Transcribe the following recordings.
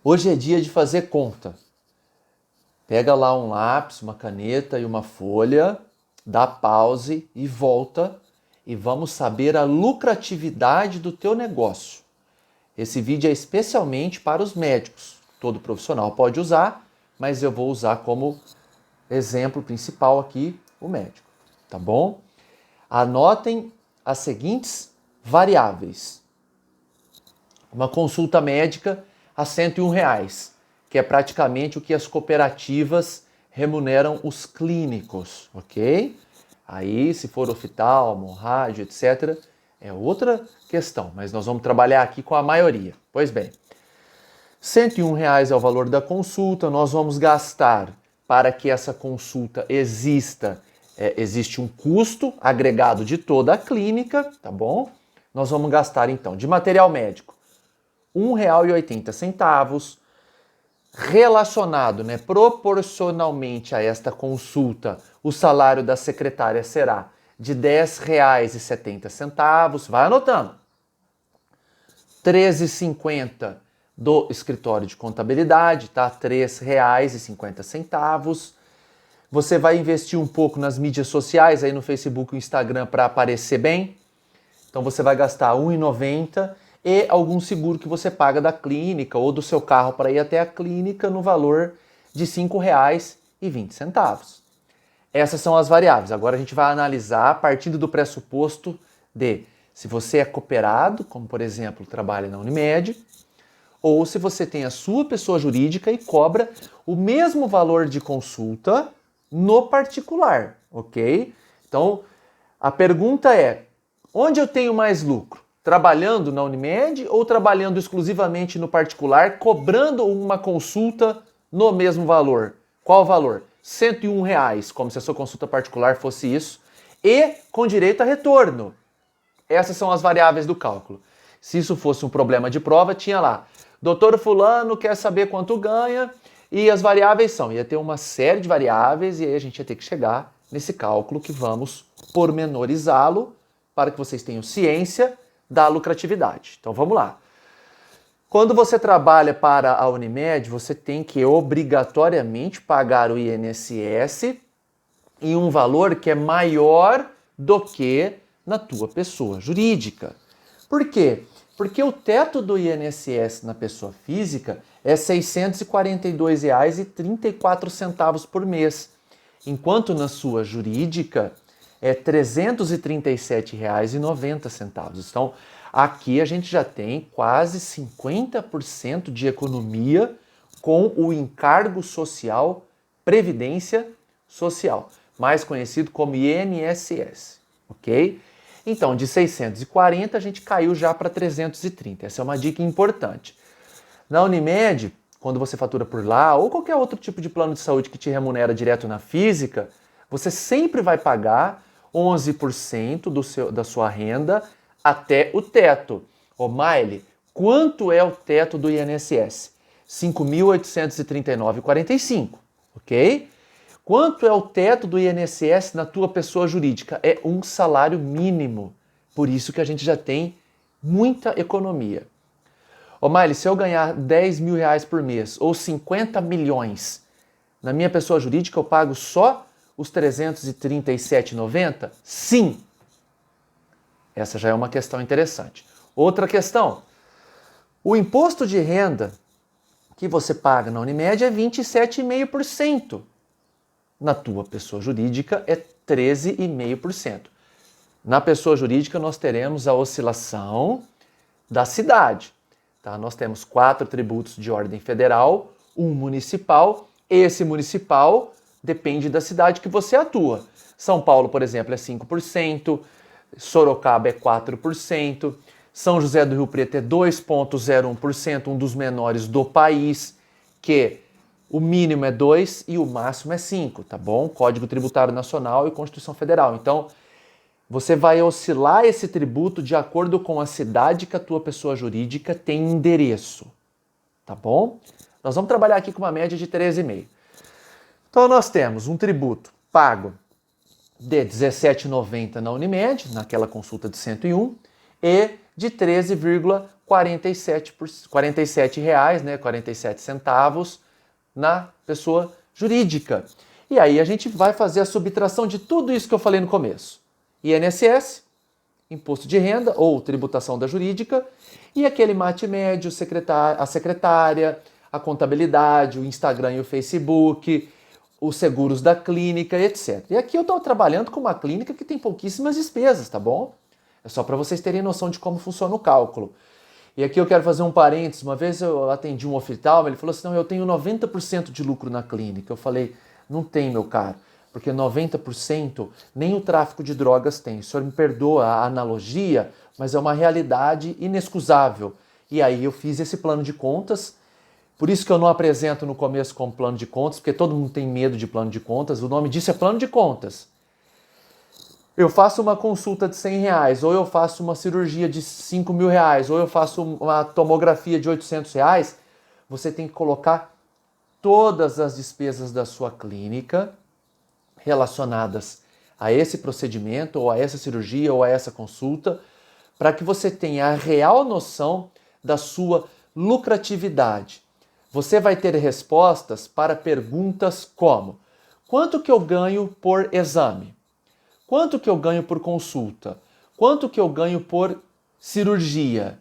Hoje é dia de fazer conta. Pega lá um lápis, uma caneta e uma folha, dá pause e volta e vamos saber a lucratividade do teu negócio. Esse vídeo é especialmente para os médicos. Todo profissional pode usar, mas eu vou usar como exemplo principal aqui o médico, tá bom? Anotem as seguintes variáveis. Uma consulta médica a R$ 101, que é praticamente o que as cooperativas remuneram os clínicos, ok? Aí, se for oftalmo, rádio, etc., é outra questão, mas nós vamos trabalhar aqui com a maioria. Pois bem, R$ 101 é o valor da consulta, nós vamos gastar para que essa consulta exista, existe um custo agregado de toda a clínica, tá bom? Nós vamos gastar então de material médico R$ 1,80, relacionado, proporcionalmente a esta consulta, o salário da secretária será de R$ 10,70, vai anotando. R$ 13,50 do escritório de contabilidade, tá? R$ 3,50. Você vai investir um pouco nas mídias sociais, aí no Facebook e no Instagram, para aparecer bem. Então você vai gastar R$ 1,90 e algum seguro que você paga da clínica ou do seu carro para ir até a clínica no valor de R$ 5,20. Essas são as variáveis. Agora a gente vai analisar partindo do pressuposto de se você é cooperado, como por exemplo trabalha na Unimed, ou se você tem a sua pessoa jurídica e cobra o mesmo valor de consulta no particular, ok? Então a pergunta é, onde eu tenho mais lucro? Trabalhando na Unimed ou trabalhando exclusivamente no particular, cobrando uma consulta no mesmo valor? Qual o valor? R$ 101, como se a sua consulta particular fosse isso, e com direito a retorno. Essas são as variáveis do cálculo. Se isso fosse um problema de prova, tinha lá, doutor fulano quer saber quanto ganha, e as variáveis são, ia ter uma série de variáveis, e aí a gente ia ter que chegar nesse cálculo que vamos pormenorizá-lo, para que vocês tenham ciência da lucratividade. Então vamos lá. Quando você trabalha para a Unimed, você tem que obrigatoriamente pagar o INSS em um valor que é maior do que na tua pessoa jurídica. Por quê? Porque o teto do INSS na pessoa física é R$ 642,34 por mês, enquanto na sua jurídica é R$ 337,90. Então, aqui a gente já tem quase 50% de economia com o encargo social Previdência Social, mais conhecido como INSS, ok? Então, de 640 a gente caiu já para 330. Essa é uma dica importante. Na Unimed, quando você fatura por lá, ou qualquer outro tipo de plano de saúde que te remunera direto na física, você sempre vai pagar 11% da sua renda até o teto. Ô Maile, quanto é o teto do INSS? R$ 5.839,45, ok? Quanto é o teto do INSS na tua pessoa jurídica? É um salário mínimo. Por isso que a gente já tem muita economia. Ô Maile, se eu ganhar R$ 10 mil por mês ou 50 milhões, na minha pessoa jurídica eu pago só os R$ 337,90? Sim! Essa já é uma questão interessante. Outra questão, o imposto de renda que você paga na Unimed é 27,5%. Na tua pessoa jurídica é 13,5%. Na pessoa jurídica nós teremos a oscilação da cidade. Tá? Nós temos 4 tributos de ordem federal, um municipal. Esse municipal depende da cidade que você atua. São Paulo, por exemplo, é 5%, Sorocaba é 4%, São José do Rio Preto é 2,01%, um dos menores do país, que o mínimo é 2 e o máximo é 5, tá bom? Código Tributário Nacional e Constituição Federal. Então, você vai oscilar esse tributo de acordo com a cidade que a tua pessoa jurídica tem endereço, tá bom? Nós vamos trabalhar aqui com uma média de 13,5. Então, nós temos um tributo pago de R$ 17,90 na Unimed, naquela consulta de 101, e de R$ 13,47 reais, né, 47 centavos na pessoa jurídica. E aí a gente vai fazer a subtração de tudo isso que eu falei no começo. INSS, imposto de renda ou tributação da jurídica, e aquele mate médio, a secretária, a contabilidade, o Instagram e o Facebook, os seguros da clínica, etc. E aqui eu estou trabalhando com uma clínica que tem pouquíssimas despesas, tá bom? É só para vocês terem noção de como funciona o cálculo. E aqui eu quero fazer um parênteses. Uma vez eu atendi um oftalmo, ele falou assim, não, eu tenho 90% de lucro na clínica. Eu falei, não tem, meu caro, porque 90% nem o tráfico de drogas tem. O senhor me perdoa a analogia, mas é uma realidade inexcusável. E aí eu fiz esse plano de contas. Por isso que eu não apresento no começo como plano de contas, porque todo mundo tem medo de plano de contas. O nome disso é plano de contas. Eu faço uma consulta de R$ 100, ou eu faço uma cirurgia de R$ 5.000, ou eu faço uma tomografia de R$ 800, você tem que colocar todas as despesas da sua clínica relacionadas a esse procedimento, ou a essa cirurgia, ou a essa consulta, para que você tenha a real noção da sua lucratividade. Você vai ter respostas para perguntas como: quanto que eu ganho por exame? Quanto que eu ganho por consulta? Quanto que eu ganho por cirurgia?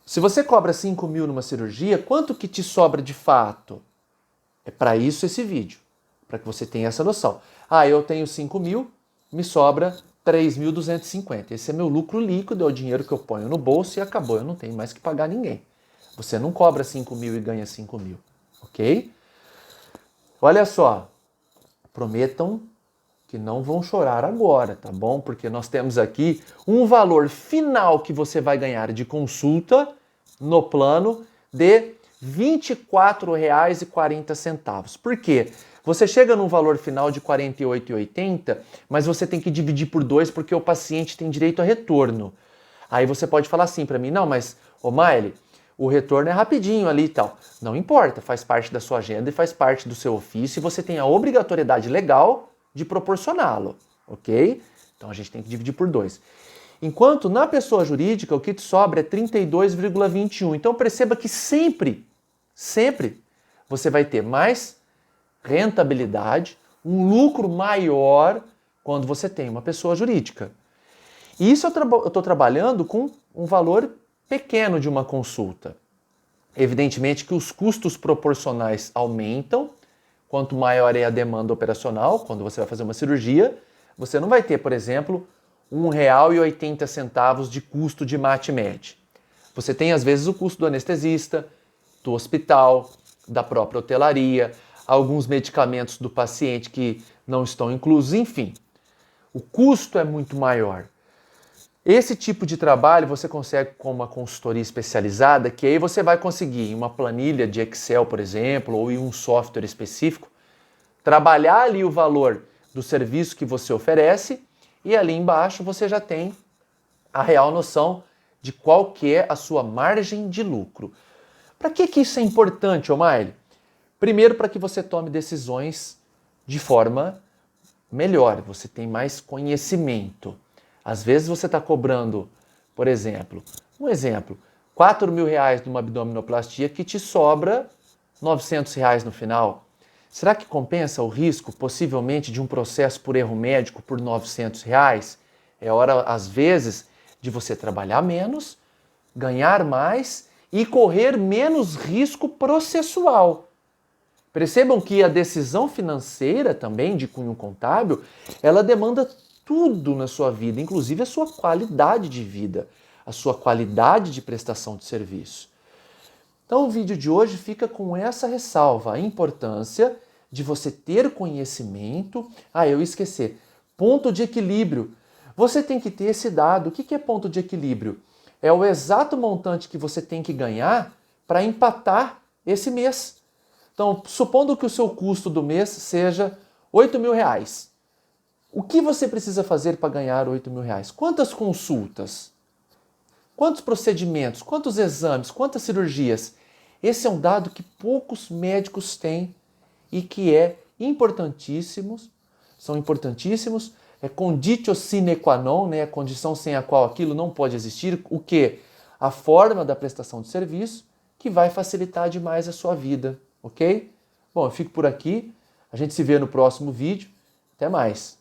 Se você cobra 5.000 numa cirurgia, quanto que te sobra de fato? É para isso esse vídeo, para que você tenha essa noção. Ah, eu tenho 5.000, me sobra 3.250. Esse é meu lucro líquido, é o dinheiro que eu ponho no bolso e acabou, eu não tenho mais que pagar ninguém. Você não cobra 5.000 e ganha 5.000, ok? Olha só, prometam que não vão chorar agora, tá bom? Porque nós temos aqui um valor final que você vai ganhar de consulta no plano de R$ 24,40. Por quê? Você chega num valor final de R$ 48,80, mas você tem que dividir por 2 porque o paciente tem direito a retorno. Aí você pode falar assim para mim, não, mas, ô Maile, o retorno é rapidinho ali e tal. Não importa, faz parte da sua agenda e faz parte do seu ofício e você tem a obrigatoriedade legal de proporcioná-lo, ok? Então a gente tem que dividir por 2. Enquanto na pessoa jurídica o que te sobra é 32,21. Então perceba que sempre você vai ter mais rentabilidade, um lucro maior quando você tem uma pessoa jurídica. E isso eu estou trabalhando com um valor pequeno de uma consulta. Evidentemente que os custos proporcionais aumentam. Quanto maior é a demanda operacional, quando você vai fazer uma cirurgia, você não vai ter, por exemplo, R$ 1,80 de custo de mate-med. Você tem, às vezes, o custo do anestesista, do hospital, da própria hotelaria, alguns medicamentos do paciente que não estão inclusos, enfim. O custo é muito maior. Esse tipo de trabalho você consegue com uma consultoria especializada, que aí você vai conseguir em uma planilha de Excel, por exemplo, ou em um software específico, trabalhar ali o valor do serviço que você oferece e ali embaixo você já tem a real noção de qual que é a sua margem de lucro. Para que isso é importante, Omaile? Primeiro, para que você tome decisões de forma melhor, você tem mais conhecimento. Às vezes você está cobrando, por exemplo, R$ 4.000 numa abdominoplastia que te sobra R$ 900 no final. Será que compensa o risco, possivelmente, de um processo por erro médico por R$ 900? É hora, às vezes, de você trabalhar menos, ganhar mais e correr menos risco processual. Percebam que a decisão financeira também, de cunho contábil, ela demanda tudo na sua vida, inclusive a sua qualidade de vida, a sua qualidade de prestação de serviço. Então o vídeo de hoje fica com essa ressalva, a importância de você ter conhecimento. Eu esqueci, ponto de equilíbrio. Você tem que ter esse dado. O que é ponto de equilíbrio? É o exato montante que você tem que ganhar para empatar esse mês. Então, supondo que o seu custo do mês seja R$ 8.000. O que você precisa fazer para ganhar R$ 8.000? Quantas consultas? Quantos procedimentos? Quantos exames? Quantas cirurgias? Esse é um dado que poucos médicos têm e que são importantíssimos É conditio sine qua non, né? A condição sem a qual aquilo não pode existir. O quê? A forma da prestação de serviço que vai facilitar demais a sua vida, ok? Bom, eu fico por aqui. A gente se vê no próximo vídeo. Até mais!